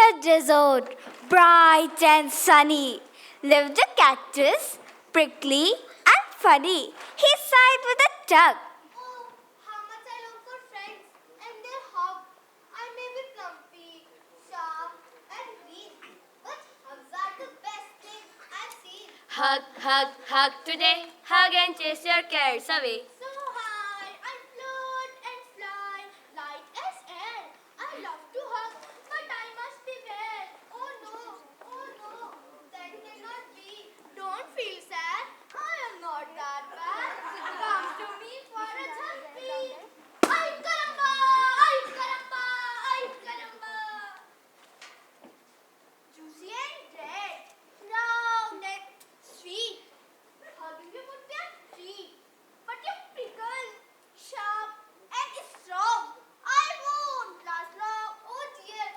the desert, bright and sunny, lived a cactus, prickly and funny. He sighed with a tug. Oh, how much I long for friends and their hug. I may be plumpy, sharp, and green, but hugs are the best thing I've seen. Hug, hug, hug today. Hug and chase your cares away. So high, I float and fly, light as air. I love to hug, but I must be bare. Oh no, that cannot be. Don't feel sad, I am not that bad. Come to me for a jhampi. Ay caramba, ay caramba, ay caramba. Juicy and red, round and sweet. Hugging you would be a treat, but you prickle, sharp and strong. I won't last long. Oh dear,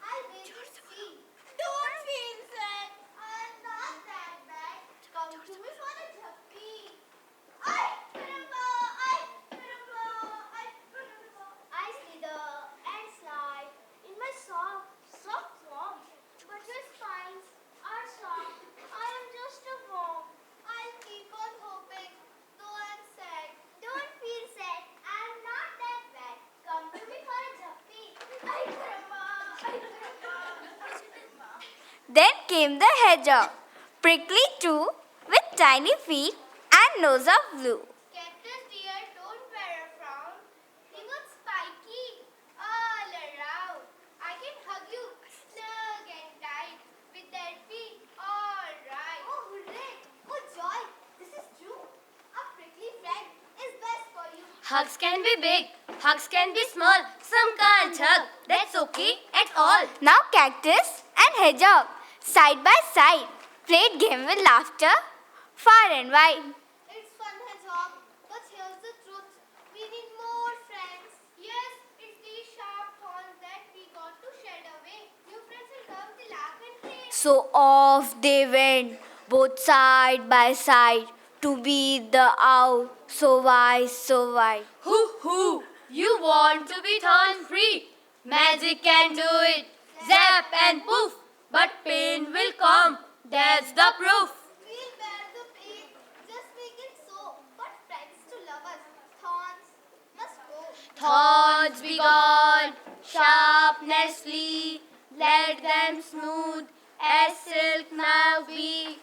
I'll wait to see. Don't feel sad, I'm not that bad. Come to me for a jhampi. Ay caramba, ay caramba, ay caramba. I slither and slide in my soft warm, but your spines are soft. I am just a worm. I'll keep on hoping, though I'm sad. Don't feel sad, I'm not that bad. Come to me for a jhampi. Ay caramba, ay caramba, ay caramba. Then came the hedgehog, prickly too, with tiny feet and nose of blue. Cactus dear, don't wear a frown. He was spiky all around. I can hug you snug and tight with that feet all right. Oh hooray! Oh joy! This is true. A prickly friend is best for you. Hugs can be big, hugs can be small. Some can't hug. That's okay at all. Now cactus and hedgehog, side by side, played game with laughter, far and wide. It's fun, hedgehog, but here's the truth. We need more friends. Yes, it's these sharp thorns that we got to shed away. New friends will come to laugh and play. So off they went, both side by side, to beat the owl, so wise, so wide. Hoo hoo, you want to be thorn free. Magic can do it. Zap and poof, but pain will come. That's the proof. We'll bear the pain, just make it so. But friends to love us, thorns must go. Thorns be gone, sharpness flee. Let them smooth as silk now be.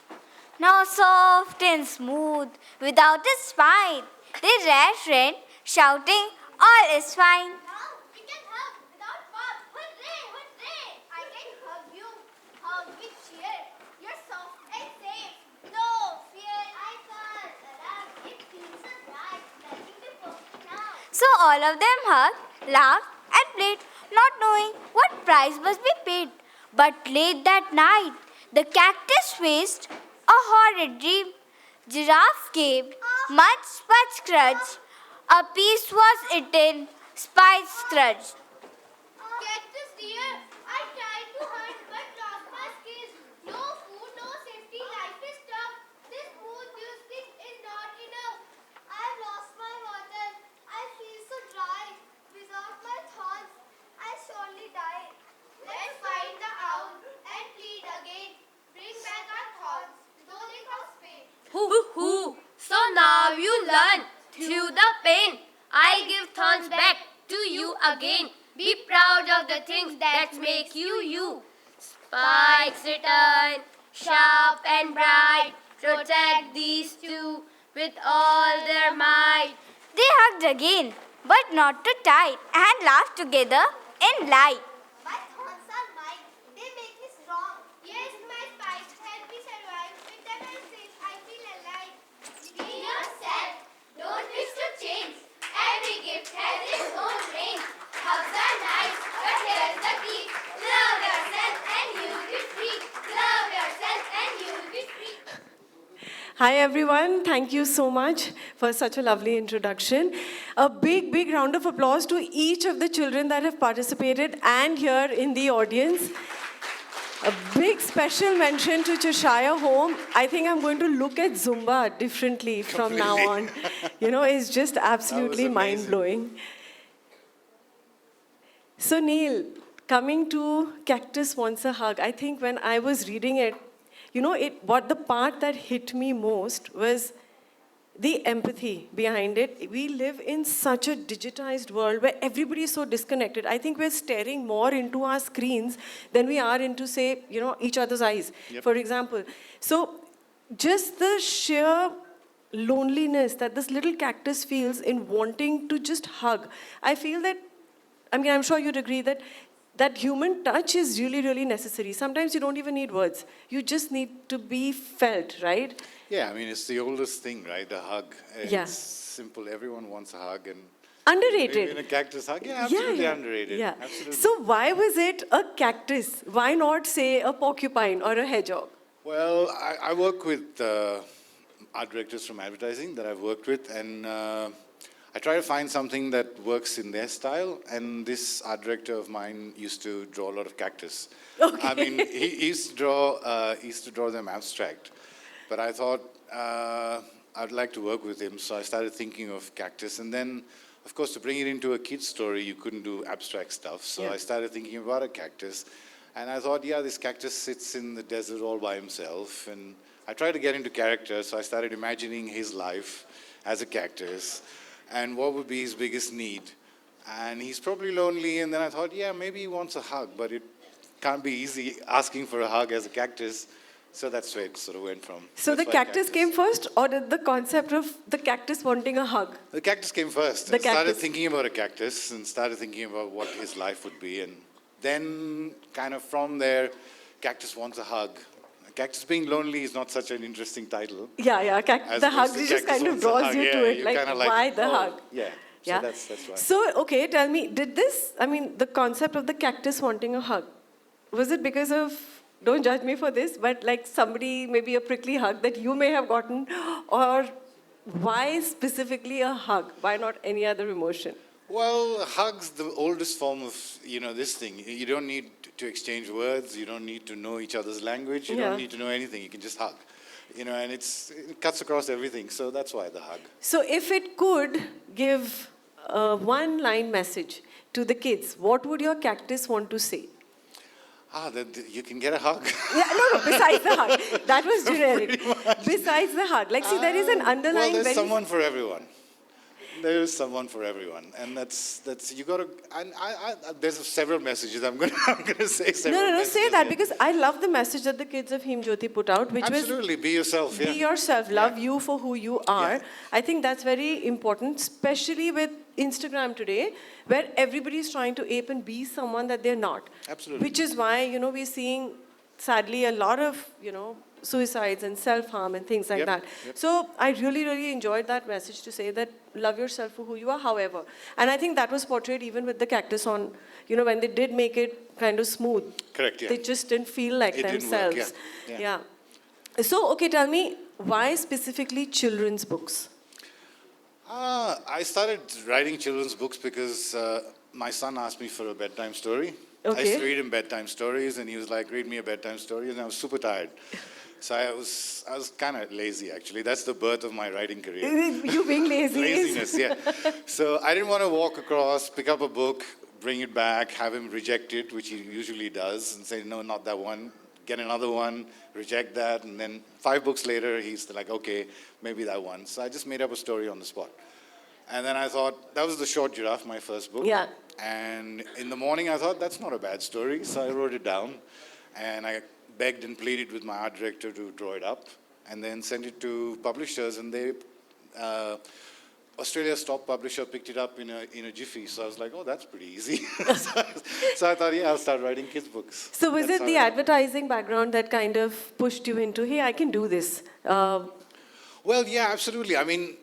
Now soft and smooth, without a spine, they ran, shouting, all is fine. Now we can hug without fuss. Hooray, hooray! I can hug you, hug with cheer. You're soft and safe, no fear. I can't alarm, it feels so right. Nothing to perfect now. So all of them hugged, laughed, and played, not knowing what price must be paid. But late that night, the cactus faced a horrid dream. Giraffe came, much scratch. A piece was eaten, spines scratched. Cactus dear, I tried to hunt but lost my skills. No food, no safety, life is tough. This smooth music is not enough. I've lost my water, I feel so dry. Without my thorns, I surely die. Let's find the owl and plead again. Bring back our thorns, though they cost pain. Hoo hoo, so now you learn through the pain. I'll give thorns back to you again. Be proud of the things that make you you. Spikes return, sharp and bright. Protect these two with all their might. They hugged again, but not too tight, and laughed together in light. My thorns are mine, they make me strong. Yes, my spikes help me survive. With them I safe, I feel alive. Be yourself, don't wish to change. Every gift has its own range. Hugs are nice, but here's the key. Love yourself and you'll be free. Love yourself and you'll be free. Hi everyone, thank you so much for such a lovely introduction. A big round of applause to each of the children that have participated and here in the audience. A big special mention to Cheshire Home. I think I'm going to look at Zumba differently from now on. You know, it's just absolutely amazing. mind-blowing. So Neil, coming to Cactus Wants a Hug, I think when I was reading it, what the part that hit me most was the empathy behind it. We live in such a digitized world where everybody is so disconnected. I think we're staring more into our screens than we are into, say, each other's eyes, for example. So just the sheer loneliness that this little cactus feels in wanting to just hug. I feel that, I'm sure you'd agree that human touch is really, really necessary. Sometimes you don't even need words. You just need to be felt, right? Yeah, I mean, it's the oldest thing, right? A hug. Yeah. It's simple. Everyone wants a hug. And Underrated. even a cactus hug, yeah, absolutely underrated. Yeah. Absolutely. So why was it a cactus? Why not, say, a porcupine or a hedgehog? Well, I work with art directors from advertising that I've worked with, and I try to find something that works in their style. And this art director of mine used to draw a lot of cactus. Okay. I mean, he used to draw them abstract. But I thought I'd like to work with him, so I started thinking of cactus. And then, of course, to bring it into a kid's story, you couldn't do abstract stuff. So Yeah. I started thinking about a cactus. And I thought, yeah, this cactus sits in the desert all by himself. And I tried to get into character, so I started imagining his life as a cactus and what would be his biggest need. And he's probably lonely, and then I thought, yeah, maybe he wants a hug, but it can't be easy asking for a hug as a cactus. So that's where it sort of went from. So the That's why cactus came first, or did the concept of the cactus wanting a hug? The cactus came first. The I started cactus. thinking about a cactus and started thinking about what his life would be. And then kind of from there, Cactus Wants a Hug. Cactus being lonely is not such an interesting title. Yeah, As the hug opposed to just Cactus kind of Wants a draws Hug. you Yeah, to it. you're Like, kinda why the oh, hug? Yeah. Yeah. So that's why. So, okay, tell me, the concept of the cactus wanting a hug, was it because of, don't judge me for this, but like somebody, maybe a prickly hug that you may have gotten, or why specifically a hug? Why not any other emotion? Well, hug's the oldest form of, this thing. You don't need to exchange words. You don't need to know each other's language. You Yeah. don't need to know anything. You can just hug. And it cuts across everything. So that's why the hug. So if it could give a one-line message to the kids, what would your cactus want to say? That you can get a hug. Yeah, no, besides the hug. That was generic. Besides the hug. Like, see, there is an underlying Well, there's very... someone for everyone. There is someone for everyone, and that's you got to. And there's several messages. I'm gonna say several. No, messages say that, here. because I love the message that the kids of Him Jyoti put out, which Absolutely, be yourself. was, Yeah. be yourself, love Yeah. you for who you are. Yeah. I think that's very important, especially with Instagram today, where everybody is trying to ape and be someone that they're not. Absolutely. Which is why, we're seeing, sadly, a lot of, suicides and self-harm and things like Yep, that. yep. So I really, really enjoyed that message to say that love yourself for who you are, however. And I think that was portrayed even with the cactus on, when they did make it kind of smooth. Correct. Yeah. They just didn't feel like It didn't work, themselves. yeah. So, okay, tell me, why specifically children's books? I started writing children's books because my son asked me for a bedtime story. I used Okay. to read him bedtime stories, and he was like, "Read me a bedtime story," and I was super tired. So I was kind of lazy, actually. That's the birth of my writing career. You being lazy is... Laziness, yeah. So I didn't want to walk across, pick up a book, bring it back, have him reject it, which he usually does, and say, no, not that one. Get another one, reject that, and then 5 books later, he's like, okay, maybe that one. So I just made up a story on the spot. And then I thought, that was The Short Giraffe, my first book. Yeah. And in the morning, I thought, that's not a bad story. So I wrote it down, and I begged and pleaded with my art director to draw it up, and then sent it to publishers, and they, Australia's top publisher picked it up in a jiffy. So I was like, oh, that's pretty easy. so I thought, yeah, I'll start writing kids' books. So was That's it the how advertising background that kind of pushed you into, hey, I can do this? Well, yeah, absolutely. I mean,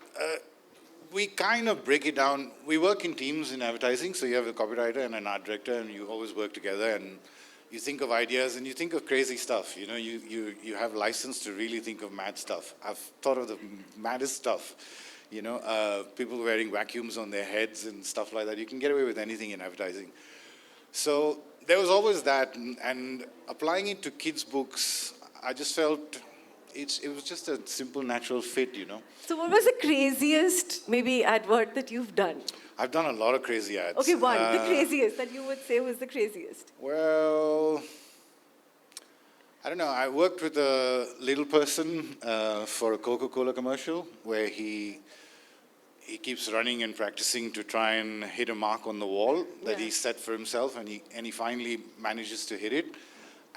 we kind of break it down. We work in teams in advertising, so you have a copywriter and an art director, and you always work together, and you think of ideas, and you think of crazy stuff. You have license to really think of mad stuff. I've thought of the maddest stuff. People wearing vacuums on their heads and stuff like that. You can get away with anything in advertising. So there was always that, and applying it to kids' books, I just felt it was just a simple, natural fit, you know. So what was the craziest, maybe, advert that you've done? I've done a lot of crazy ads. Okay, one, the craziest that you would say was the craziest. Well, I don't know. I worked with a little person for a Coca-Cola commercial where he keeps running and practicing to try and hit a mark on the wall that Yeah. he set for himself, and he finally manages to hit it.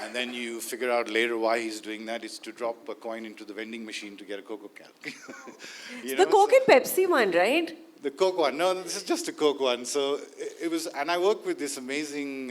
And then you figure out later why he's doing that. It's to drop a coin into the vending machine to get a Coke can. You The know, Coke so- and Pepsi one, right? the Coke one. No, this is just a Coke one. So it was, and I worked with this amazing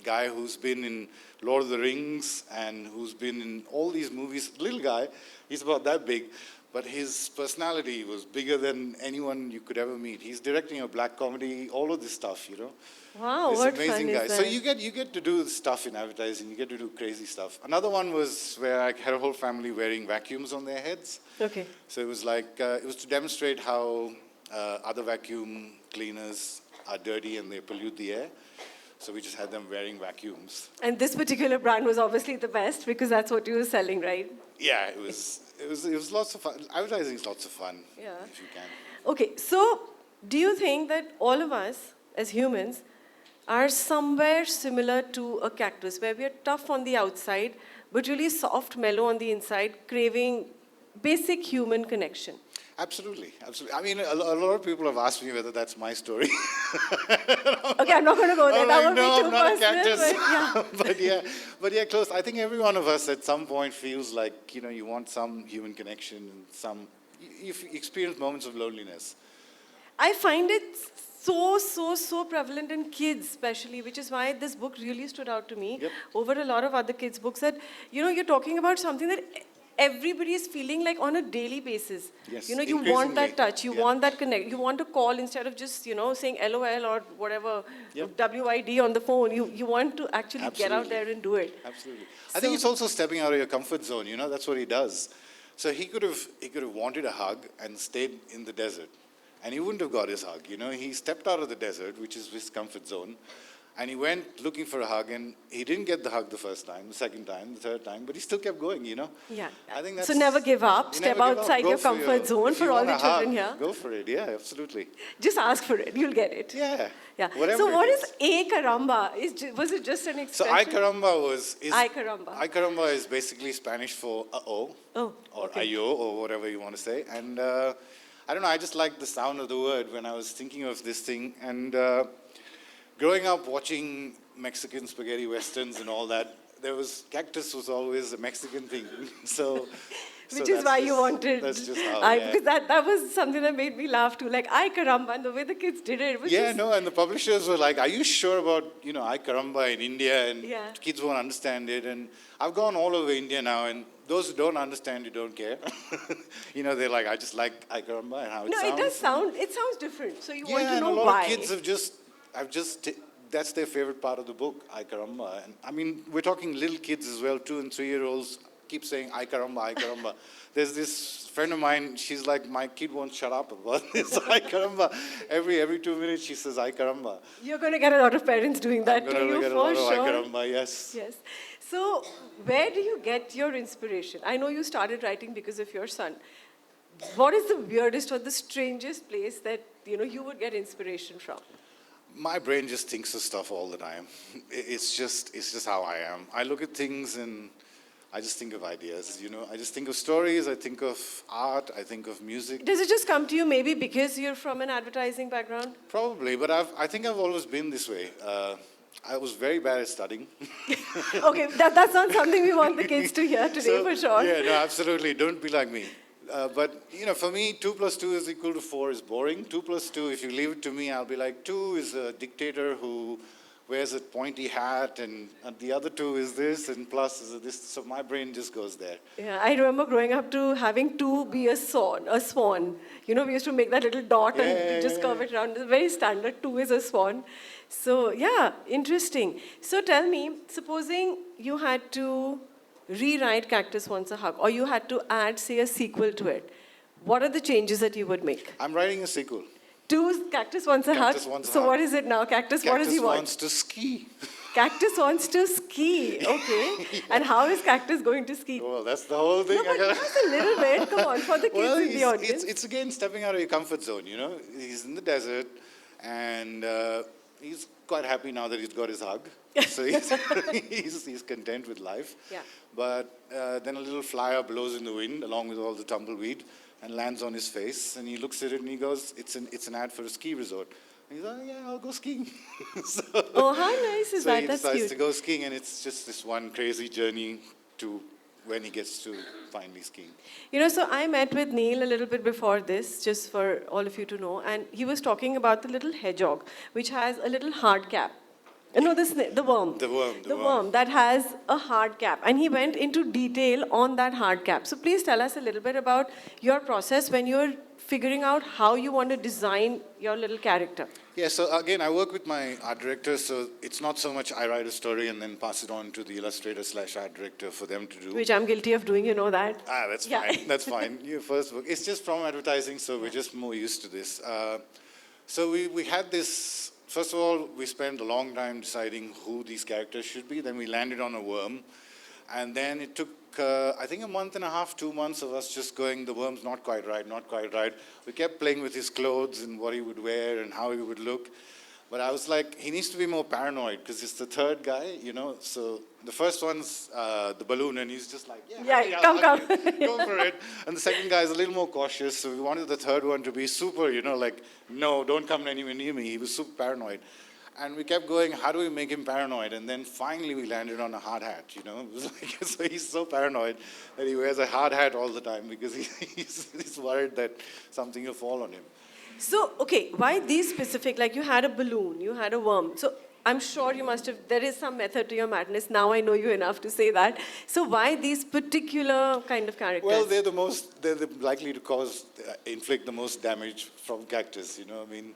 guy who's been in Lord of the Rings and who's been in all these movies. Little guy, he's about that big, but his personality was bigger than anyone you could ever meet. He's directing a black comedy, all of this stuff, you know. Wow, This what amazing fun guy. is So that? you get to do stuff in advertising. You get to do crazy stuff. Another one was where I had a whole family wearing vacuums on their heads. Okay. So it was like, it was to demonstrate how other vacuum cleaners are dirty and they pollute the air. So we just had them wearing vacuums. And this particular brand was obviously the best because that's what you were selling, right? Yeah, it was lots of fun. Advertising is lots of fun, Yeah. if you can. Okay, so do you think that all of us as humans are somewhere similar to a cactus, where we are tough on the outside, but really soft, mellow on the inside, craving basic human connection? Absolutely, absolutely. I mean, a lot of people have asked me whether that's my story. Okay, I'm not going to go there. I'm That like, would no, be too I'm not a personal. cactus. But yeah. but yeah, close. I think every one of us at some point feels like, you know, you want some human connection and you experience moments of loneliness. I find it so prevalent in kids, especially, which is why this book really stood out to me Yep. over a lot of other kids' books. That, you know, you're talking about something that everybody is feeling like on a daily basis. Yes, You know, you want that increasingly, touch, you yeah. want that connect, you want to call instead of just, you know, saying LOL or whatever, Yep. WID on the phone. You want to actually get out Absolutely. there and do it. Absolutely. I think it's also stepping out of your comfort zone, you know, that's what he does. So he could have wanted a hug and stayed in the desert. And he wouldn't have got his hug, you know. He stepped out of the desert, which is his comfort zone, and he went looking for a hug, and he didn't get the hug the first time, the second time, the third time, but he still kept going, you know. Yeah. I think So that's... never give up. you Step never give up. outside Go your for comfort zone if for you all want the a children hug, here. Go for it, yeah, absolutely. Just ask for it. You'll get it. Yeah. Yeah. Whatever So it what is A Caramba? Was it just an So expression? Ay Caramba is... Ay Caramba. Ay Caramba is basically Spanish for uh-oh. Oh, Or okay. ayo, or whatever you want to say. And I don't know, I just like the sound of the word when I was thinking of this thing. And growing up watching Mexican spaghetti westerns and all that, cactus was always a Mexican thing. Which is why you wanted. That's just how, yeah. Because that was something that made me laugh too. Like, ay caramba, and the way the kids did it. Was Yeah, just, no, and the publishers were like, are you sure about, you know, Ay Caramba in India? And Yeah. kids won't understand it. And I've gone all over India now, and those who don't understand it don't care. You know, they're like, I just like Ay Caramba and how it No, sounds. it does sound, it sounds different. So you Yeah, want to and know a lot why. of kids that's their favorite part of the book, Ay Caramba. And I mean, we're talking little kids as well, 2 and 3-year-olds keep saying Ay Caramba, Ay Caramba. There's this friend of mine, she's like, my kid won't shut up about this Ay Caramba. Every 2 minutes she says Ay Caramba. You're going to get a lot of parents doing that I'm to gonna you get a for lot of Ay sure. Caramba, yes. Yes. So where do you get your inspiration? I know you started writing because of your son. What is the weirdest or the strangest place that, you know, you would get inspiration from? My brain just thinks of stuff all the time. It's just how I am. I look at things and I just think of ideas, you know. I just think of stories, I think of art, I think of music. Does it just come to you maybe because you're from an advertising background? Probably, but I think I've always been this way. I was very bad at studying. Okay, that's not something we want the kids to hear today So, for sure. Yeah, no, absolutely. Don't be like me. But, you know, for me, 2 + 2 is equal to 4 is boring. 2 + 2, if you leave it to me, I'll be like, 2 is a dictator who wears a pointy hat, and the other 2 is this, and plus is this. So my brain just goes there. Yeah, I remember growing up to having two be a swan. You know, we used to make that little dot and just curve it around. It's very standard, 2 is a swan. So, yeah, interesting. So tell me, supposing you had to rewrite Cactus Wants a Hug, or you had to add, say, a sequel to it, what are the changes that you would make? I'm writing a sequel. To Cactus Wants a Cactus Hug? Wants a So Hug. what is it now? Cactus, what does he Cactus want? wants to ski. Cactus wants to ski. Okay. And how is Cactus going to ski? Well, that's the whole thing. No, but just a little bit. Come on, for the kids Well, in the audience. it's again stepping out of your comfort zone, you know. He's in the desert, and he's quite happy now that he's got his hug. So he's content with life. Yeah. But then a little flyer blows in the wind along with all the tumbleweed and lands on his face, and he looks at it and he goes, "It's an ad for a ski resort." And he's like, "Yeah, I'll go skiing." So, Oh, how nice is so that? he That's decides cute. to go skiing, and it's just this one crazy journey to when he gets to finally skiing. You know, so I met with Neil a little bit before this, just for all of you to know, and he was talking about the little hedgehog, which has a little hard cap. No, the worm. The worm. The worm that has a hard cap. And he went into detail on that hard cap. So please tell us a little bit about your process when you're figuring out how you want to design your little character. Yeah, so again, I work with my art director, so it's not so much I write a story and then pass it on to the illustrator / art director for them to do. Which I'm guilty of doing, you know that. That's Yeah. fine. That's fine. Your first book. It's just from advertising, so we're just more used to this. So we had this. First of all, we spent a long time deciding who these characters should be. Then we landed on a worm, and then it took I think a month and a half, 2 months of us just going, the worm's not quite right, not quite right. We kept playing with his clothes and what he would wear and how he would look. But I was like, he needs to be more paranoid because he's the third guy, you know. So the first one's the balloon, and he's just like, Yeah, I'll come. hug you. Go for it. And the second guy is a little more cautious. So we wanted the third one to be super, you know, like, no, don't come anywhere near me. He was super paranoid. And we kept going, how do we make him paranoid? And then finally we landed on a hard hat, you know. It was like, so he's so paranoid that he wears a hard hat all the time because he's worried that something will fall on him. So, okay, why these specific? Like you had a balloon, you had a worm. So I'm sure you must have, there is some method to your madness. Now I know you enough to say that. So why these particular kind of characters? Well, they're the likely to inflict the most damage from cactus, you know. I mean,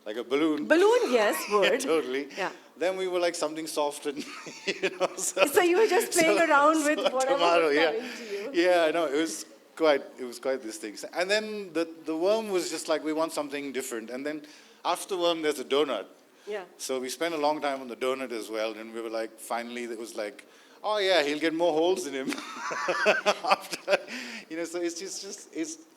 like a balloon. Balloon, yes, would. Yeah, totally. Yeah. Then we were like something soft and, you know. So you were just playing around with whatever tomato, was yeah. coming to you. Yeah, I know. It was quite this thing. And then the worm was just like, we want something different. And then after the worm, there's a donut. Yeah. So we spent a long time on the donut as well. And we were like, finally, it was like, oh yeah, he'll get more holes in him. After, you know, so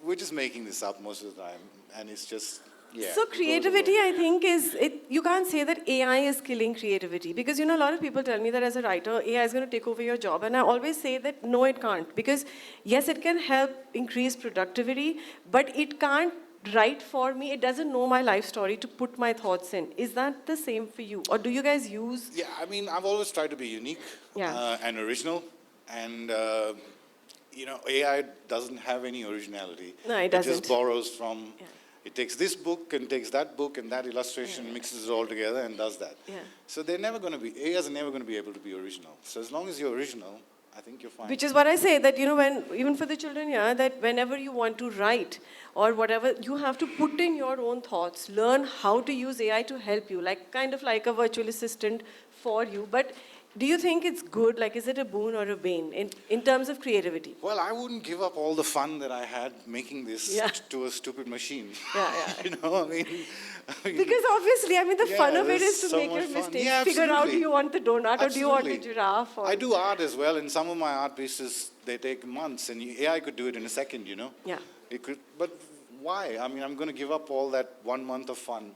we're just making this up most of the time. And it's just, yeah. So it goes creativity, along. I think, you can't say that AI is killing creativity because, you know, a lot of people tell me that as a writer, AI is going to take over your job. And I always say that no, it can't. Because yes, it can help increase productivity, but it can't write for me. It doesn't know my life story to put my thoughts in. Is that the same for you? Or do you guys use... Yeah, I mean, I've always tried to be unique and original. And, you know, AI doesn't have any originality. No, it doesn't. It just borrows from... Yeah. It takes this book and takes that book and that illustration, mixes it all together and does that. Yeah. So they're never going to be... AIs are never going to be able to be original. So as long as you're original, I think you're fine. Which is what I say, that, you know, even for the children here, that whenever you want to write or whatever, you have to put in your own thoughts, learn how to use AI to help you, kind of like a virtual assistant for you. But do you think it's good? Like, is it a boon or a bane in terms of creativity? Well, I wouldn't give up all the fun that I had making this to a stupid machine. Yeah. You know, I mean... Because obviously, I mean, the fun of it there's is to so make much your fun. mistakes, Yeah, figure out, do absolutely. you want the donut or do you want the Absolutely. giraffe? Or... I do art as well, and some of my art pieces, they take months, and AI could do it in a second, you know? Yeah. It could, but why? I mean, I'm going to give up all that 1 month of fun.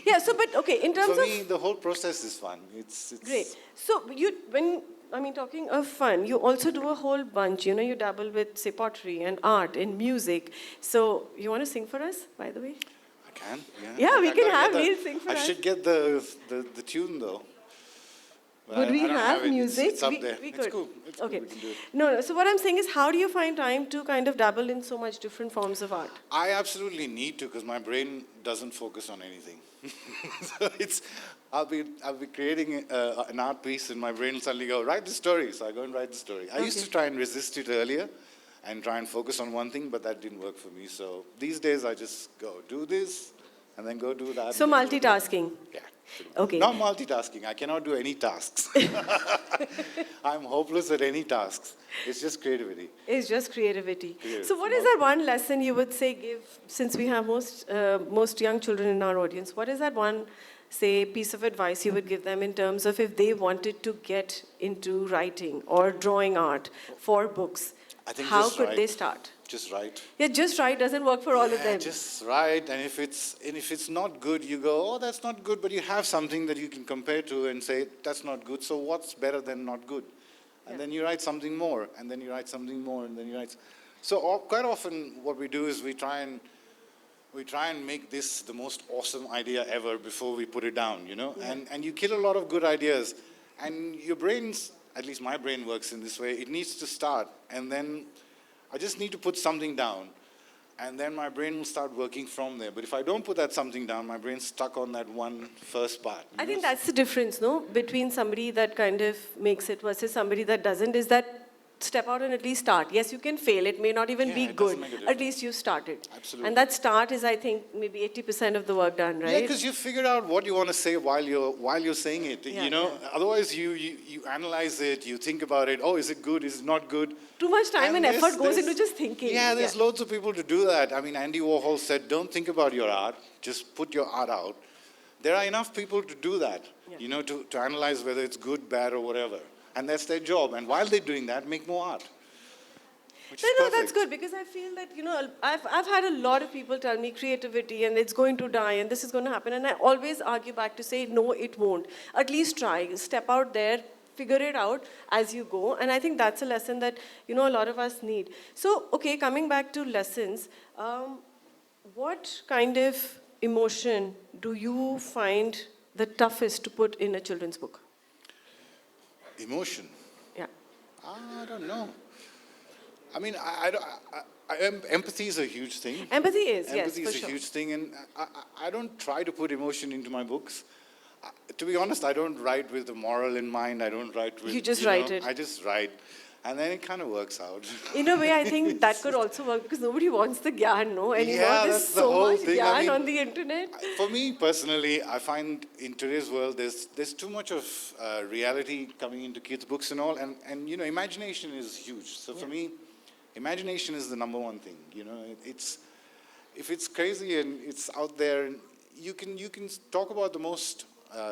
Yeah, so, but, okay, in terms For of... me, the whole process is fun. It's Great. So talking of fun, you also do a whole bunch, you know, you dabble with, say, pottery and art and music. So you want to sing for us, by the way? I can, yeah. Yeah, we I can gotta have get Neil the- sing for I us. should get the tune, though. But Would I we don't have it. It's- music? It's up we, there. We It's could. cool. It's Okay. cool. We can do it. No, so what I'm saying is, how do you find time to kind of dabble in so much different forms of art? I absolutely need to because my brain doesn't focus on anything. So I'll be creating an art piece and my brain will suddenly go, write the story. So I go and write the story. I used to try and resist it earlier and try and focus on one thing, but that didn't work for me. So these days I just go do this and then go do that. So and then go do that. multitasking. Yeah. Okay. Not multitasking. I cannot do any tasks. I'm hopeless at any tasks. It's just creativity. It's just creativity. Creative. So what is that one lesson you would say give, since we have most young children in our audience, what is that one say, piece of advice you would give them in terms of if they wanted to get into writing or drawing art for books, I think how just could they write. start? Just write. Yeah, just write doesn't work for all of Yeah, them. just write, and if it's not good, you go, oh, that's not good, but you have something that you can compare to and say, that's not good, so what's better than not good? And then you write something more, and then you write something more, and then you write. So quite often what we do is we try and make this the most awesome idea ever before we put it down, you know? And you kill a lot of good ideas. And your brains, at least my brain works in this way, it needs to start, and then I just need to put something down, and then my brain will start working from there. But if I don't put that something down, my brain's stuck on that one first part. I think that's the difference, no, between somebody that kind of makes it versus somebody that doesn't, is that step out and at least start. Yes, you can fail. It may not even Yeah, be it doesn't good. make a At difference. least you started. Absolutely. And that start is, I think, maybe 80% of the work done, right? Yeah, because you figured out what you want to say while you're saying it. Yeah, you know, otherwise you analyze it, you think about it. Oh, is it good? Is it not good? Too much time and effort goes there's- into just thinking. Yeah, there's loads of people to do that. I mean, Andy Warhol said, "Don't think about your art. Just put your art out." There are enough people to do that. You know, to analyze whether it's good, bad, or whatever, and that's their job. And while they're doing that, make more art. Which is No, that's perfect. good because I feel that, you know, I've had a lot of people tell me creativity and it's going to die and this is going to happen. And I always argue back to say, no, it won't. At least try. Step out there, figure it out as you go. And I think that's a lesson that, you know, a lot of us need. So, okay, coming back to lessons, what kind of emotion do you find the toughest to put in a children's book? Emotion. Yeah. I don't know. I mean, empathy is a huge thing. Empathy is, yes, Empathy for is a sure. huge thing, and I don't try to put emotion into my books. To be honest, I don't write with the moral in mind. I don't write with. You just write know, it. I just write, and then it kind of works out. In a way, I think that could also work because nobody wants the gyan, no? And you know, Yeah, there's that's the so whole much thing. I gyan mean, on the internet. For me personally, I find in today's world there's too much of reality coming into kids' books and all, and you know, imagination is huge. So for me, imagination is the number one thing. You know, it's if it's crazy and it's out there, you can talk about the most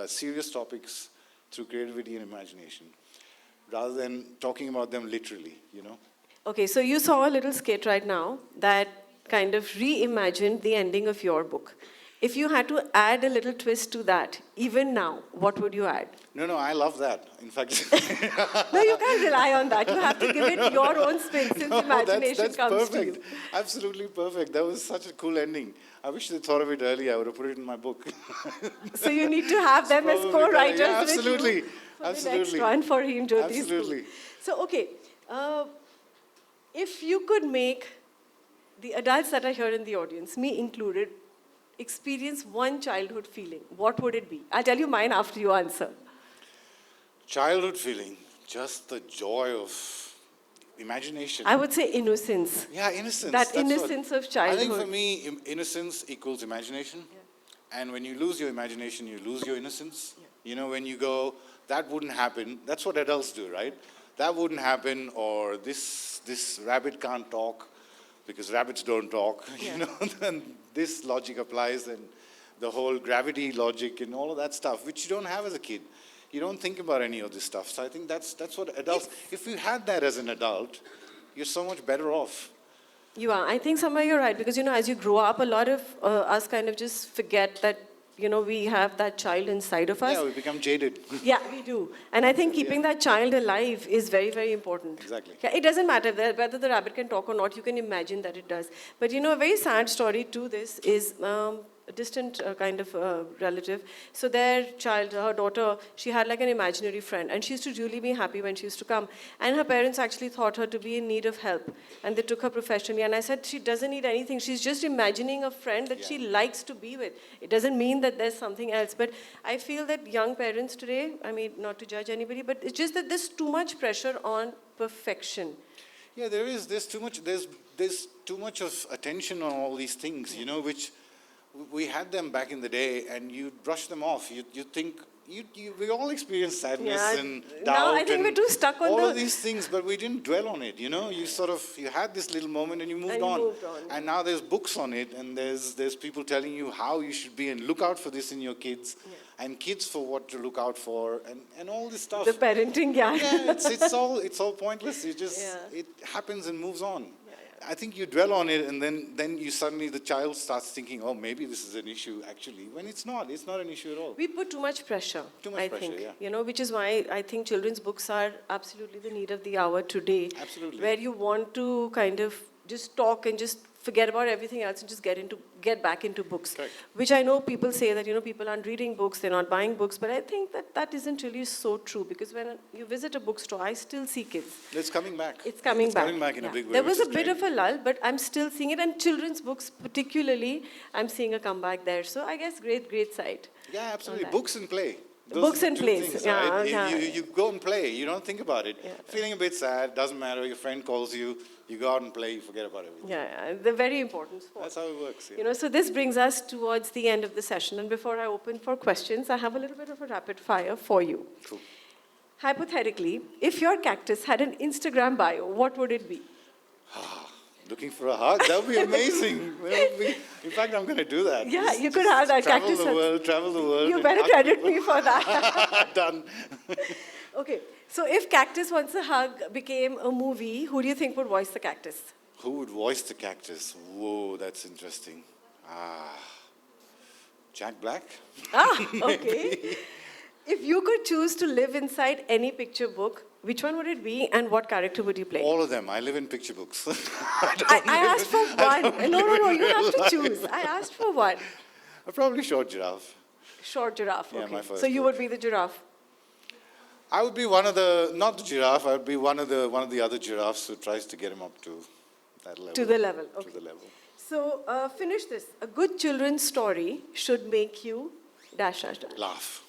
serious topics through creativity and imagination, rather than talking about them literally. You know. Okay, so you saw a little skit right now that kind of reimagined the ending of your book. If you had to add a little twist to that, even now, what would you add? No, I love that. In fact, No, you can't rely on that. You have to give it your own spin since no, imagination that's comes perfect. to you. Absolutely perfect. That was such a cool ending. I wish they thought of it earlier. I would have put it in my book. So you need to have them as Probably better. co-writers Yeah, with absolutely. you for the Absolutely. next one for Him Jyoti's book. Absolutely. So, okay, if you could make the adults that are here in the audience, me included, experience one childhood feeling, what would it be? I'll tell you mine after you answer. Childhood feeling, just the joy of imagination. I would say innocence. Yeah, innocence. That that's what- innocence of I think childhood. for me, innocence equals imagination. And when you lose your imagination, you lose your innocence. You know, when you go, that wouldn't happen. That's what adults do, right? That wouldn't happen, or this rabbit can't talk because rabbits don't talk. You know, and this logic applies, and the whole gravity logic and all of that stuff, which you don't have as a kid. You don't think about any of this stuff. So I think that's what adults. If you had that as an adult, you're so much better off. You are. I think somewhere you're right because, you know, as you grow up, a lot of us kind of just forget that, you know, we have that child inside of us. Yeah, we become jaded. Yeah, we do. And I think keeping that child alive is very, very important. Exactly. Yeah, it doesn't matter whether the rabbit can talk or not, you can imagine that it does. But you know, a very sad story to this is a distant kind of relative. So their child, her daughter, she had like an imaginary friend and she used to really be happy when she used to come. And her parents actually thought her to be in need of help. And they took her professionally. And I said, she doesn't need anything. She's just imagining a friend that she likes to be with. It doesn't mean that there's something else. But I feel that young parents today, I mean, not to judge anybody, but it's just that there's too much pressure on perfection. Yeah, there is. There's too much. There's too much of attention on all these things, you know, which we had them back in the day, and you brush them off. You think we all experience sadness Yeah, and now doubt. I think and we're too stuck on all the- of these things, but we didn't dwell on it. You know, you had this little moment and you moved And you on. moved on. And now there's books on it, and there's people telling you how you should be, and look out for this in your kids, and kids for what to look out for, and all this stuff. The parenting, yeah. Yeah, it's all pointless. It happens and moves on. I think you dwell on it, and then you suddenly, the child starts thinking, oh, maybe this is an issue actually, when it's not. It's not an issue at all. We put too much pressure. Too much I pressure, think. yeah. You know, which is why I think children's books are absolutely the need of the hour today. Absolutely. Where you want to kind of just talk and just forget about everything else and just get back into books. Correct. Which I know people say that, you know, people aren't reading books, they're not buying books, but I think that isn't really so true, because when you visit a bookstore, I still see kids. It's coming back. It's coming back. Coming back in a Yeah. big way. There was a which is bit great. of a lull, but I'm still seeing it. And children's books, particularly, I'm seeing a comeback there. So I guess great sight. Yeah, absolutely. that. Books and play. Books are the and two plays. things, Yeah, right? yeah. You go and play. You don't think about it. Yeah. Feeling a bit sad, doesn't matter. Your friend calls you. You go out and play. You forget about everything. Yeah, they're very important sports. That's how it works. Yeah. You know, so this brings us towards the end of the session. And before I open for questions, I have a little bit of a rapid fire for you. Cool. Hypothetically, if your cactus had an Instagram bio, what would it be? Looking for a hug? That would be amazing. In fact, I'm going to do that. Yeah, Just- you could have that travel cactus. Travel the world. You and better hug credit people. me for that. Done. Okay, so if Cactus Wants a Hug became a movie, who do you think would voice the cactus? Who would voice the cactus? Whoa, that's interesting. Jack Black? Okay. If you could choose to live inside any picture book, which one would it be and what character would you play? All of them. I live in picture books. I asked for one. No, you have to choose. I asked for one. Probably Short Giraffe. Short giraffe. Yeah, Okay. my first So you book. would be the giraffe. I would be one of the, not the giraffe, I would be one of the other giraffes who tries to get him up to that level. To the level. Okay. To the level. So finish this. A good children's story should make you dash. Laugh.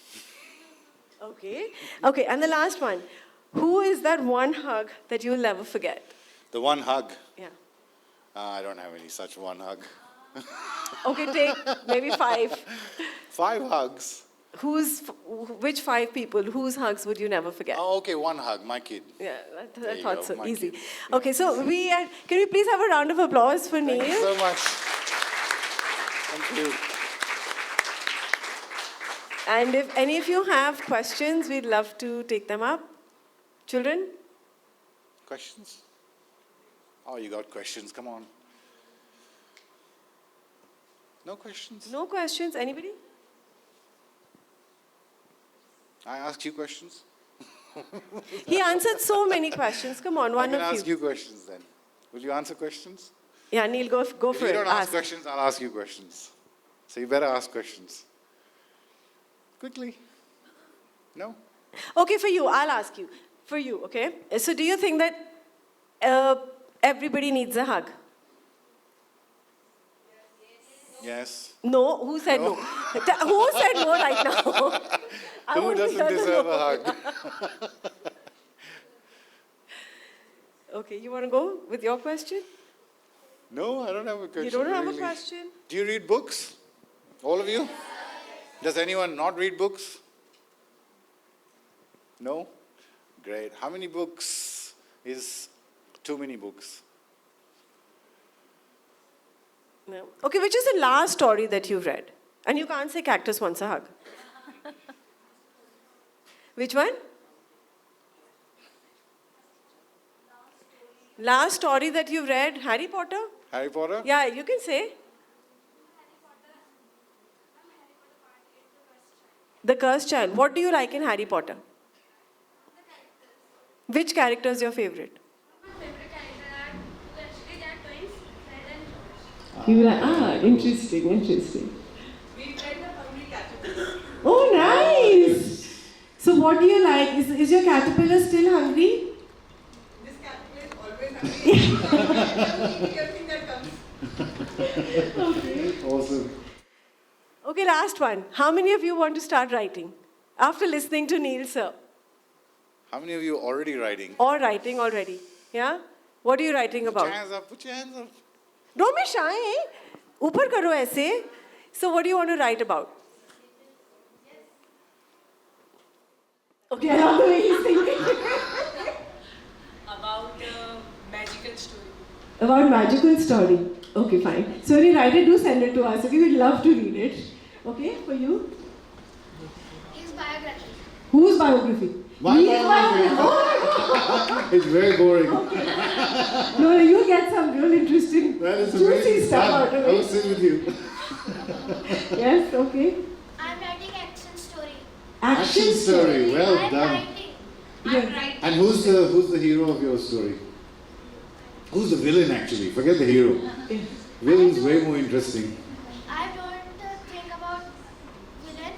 Okay. Okay, and the last one. Who is that one hug that you'll never forget? The one hug. Yeah. I don't have any such one hug. Okay, take maybe 5. 5 hugs. Which 5 people, whose hugs would you never forget? Oh, okay, one hug, my kid. Yeah, There I you thought go, so. my Easy. kid. Okay, so can we please have a round of applause for Thank you Neil? so much. Thank you. And if any of you have questions, we'd love to take them up. Children? Questions? Oh, you got questions, come on. No questions? No questions? Anybody? I asked you questions? He answered so many questions. Come on, I one can of ask you. you questions then. Will you answer questions? Yeah, Neil, go If for you it. don't ask Ask. questions, I'll ask you questions. So you better ask questions. Quickly. No? Okay, for you, I'll ask you. For you, okay? So do you think that everybody needs a hug? Yes. No? Who said no? Who said no right now? I Who want to doesn't hear the deserve no. a hug? Okay, you want to go with your question? No, I don't have a question. You don't have a really. question? Do you read books? All of you? Does anyone not read books? No? Great. How many books is too many books? No. Okay, which is the last story that you've read? And you can't say Cactus Wants a Hug. Which one? Last story that you've read, Harry Potter? Harry Potter? Yeah, you can say. The Cursed Child. What do you like in Harry Potter? Which character is your favorite? My favorite character are actually they are twins, Fred and George. You like, interesting. We fed the hungry caterpillar. Oh, nice. So what do you like? Is your caterpillar still hungry? This caterpillar is always hungry. Eating everything that comes. Awesome. Okay, last one. How many of you want to start writing? After listening to Neil, sir. How many of you are already writing? Or writing already? Yeah? What are you writing Put about? your hands up, put your hands up. Don't be shy. Upar karo aise. So what do you want to write about? Okay, I love the way he's thinking. About magical story. About magical story. Okay, fine. So when you write it, do send it to us. Okay, we'd love to read it. Okay, for you. His biography. Whose biography? My His biography. Oh, It's very boring. no, you get some real interesting, That is juicy amazing. stuff out of I will it. sit with you. Yes, okay. I'm writing action story. Action story. Well I'm done. writing. Yes. And who's the hero of your story? Who's the villain actually? Forget the hero. Yes. Villain's way more interesting. I don't think about villain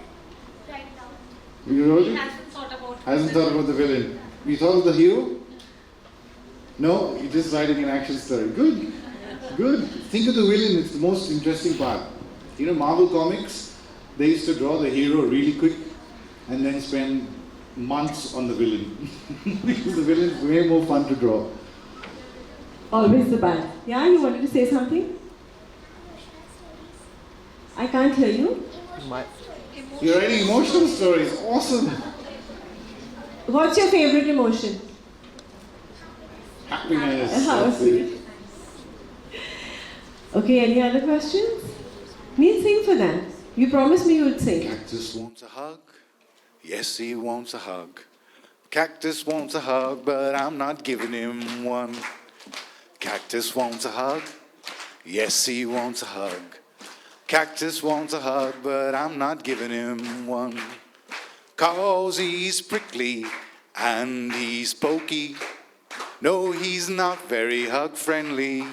right now. You wrote it? Hasn't thought about Hasn't thought about the villain. You thought of the hero? No, you're just writing an action story. Good. Good. Think of the villain, it's the most interesting part. You know, Marvel Comics, they used to draw the hero really quick and then spend months on the villain. Because the villain is way more fun to draw. Always the bad. Yeah, you wanted to say something? I can't hear you. You're writing emotional stories. Awesome. What's your favorite emotion? Happiness. How That's it. sweet. Okay, any other questions? Neil, sing for them. You promised me you would sing. Cactus wants a hug. Yes, he wants a hug. Cactus wants a hug, but I'm not giving him one. Cactus wants a hug. Yes, he wants a hug. Cactus wants a hug, but I'm not giving him one. 'Cause he's prickly and he's pokey. No, he's not very hug friendly.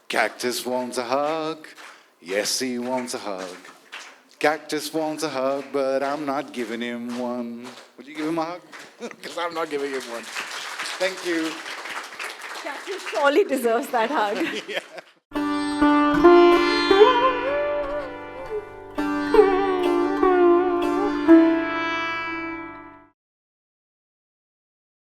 Cactus wants a hug. Yes, he wants a hug. Cactus wants a hug, but I'm not giving him one. Would you give him a hug? Because I'm not giving him one. Thank you. Cactus surely deserves that hug. Yeah.